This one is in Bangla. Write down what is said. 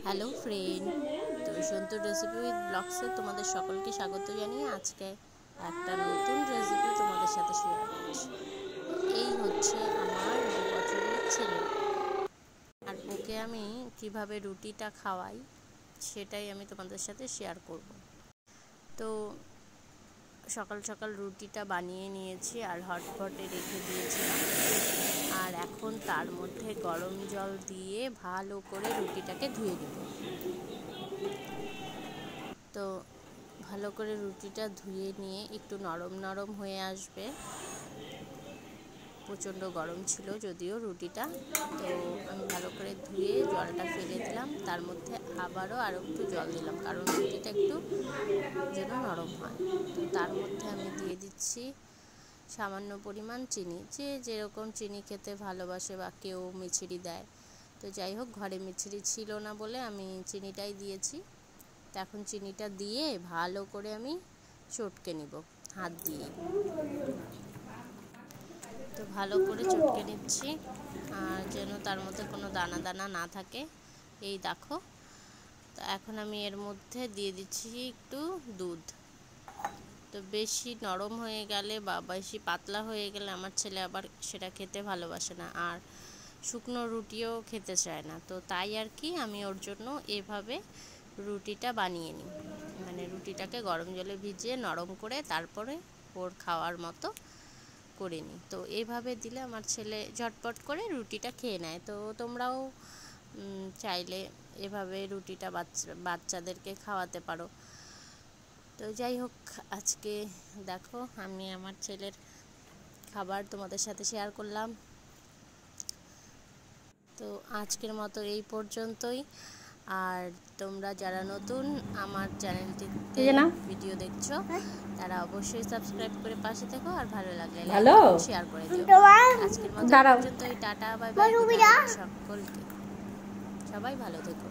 হ্যালো ফ্রেন্ড, তো সন্তু রেসিপি উইথ ব্লগসে তোমাদের সকলকে স্বাগত জানিয়ে আজকে একটা নতুন রেসিপি তোমাদের সাথে শেয়ার করছি। এই হচ্ছে আমার 2 বছরের ছেলে, আর ওকে আমি কিভাবে রুটিটা খাওয়াই সেটাই আমি তোমাদের সাথে শেয়ার করব। তো সকাল সকাল রুটিটা বানিয়ে নিয়েছি আর হটপটে রেখে দিয়েছিলাম, আর এখন তার মধ্যে গরম জল দিয়ে ভালো করে রুটিটাকে ধুয়ে নেব। তো ভালো করে রুটিটা ধুয়ে নিয়ে একটু নরম নরম হয়ে আসবে। প্রচণ্ড গরম ছিল যদিও রুটিটা, তো আমি ভালো করে ধুয়ে জলটা ফেলে দিলাম, তার মধ্যে আবারও আরও একটু জল দিলাম কারণ রুটিটা একটু যেন নরম হয়। তো তার মধ্যে আমি দিয়ে দিচ্ছি সামান্য পরিমাণ চিনি, যে যেরকম চিনি খেতে ভালোবাসে, বা কেউ মিছরি দেয়। তো যাই হোক, ঘরে মিছরি ছিল না বলে আমি চিনিটাই দিয়েছি। তো এখন চিনিটা দিয়ে ভালো করে আমি চটকে নিব হাত দিয়ে। তো ভালো করে চটকে নিচ্ছি, আর যেন তার মধ্যে কোনো দানা দানা না থাকে। এই দেখো, তো এখন আমি এর মধ্যে দিয়ে দিচ্ছি একটু দুধ। তো বেশি নরম হয়ে গেলে বা বেশি পাতলা হয়ে গেলে আমার ছেলে আবার সেটা খেতে ভালোবাসে না, আর শুকনো রুটিও খেতে চায় না। তো তাই আর কি আমি ওর জন্য এভাবে রুটিটা বানিয়ে নিই, মানে রুটিটাকে গরম জলে ভিজিয়ে নরম করে তারপরে ওর খাওয়ার মতো করে নিই। তো এইভাবে দিলে আমার ছেলে ঝটপট করে রুটিটা খেয়ে নেয়। তো তোমরাও চাইলে এভাবে রুটিটা বাচ্চাদেরকে খাওয়াতে পারো। তো যাই হোক, আজকে দেখো আমি আমার ছেলের খাবার তোমাদের সাথে শেয়ার করলাম। তো আজকের মতো এই পর্যন্তই। আর তোমরা যারা নতুন আমার চ্যানেলটিতে ভিডিও দেখছো তারা অবশ্যই সাবস্ক্রাইব করে পাশে থেকো, আর ভালো লাগলে লাইক শেয়ার করে দিও। আজকের মতো এই পর্যন্তই, টাটা, বাই বাই, সকলকে সবাই ভালো থেকো।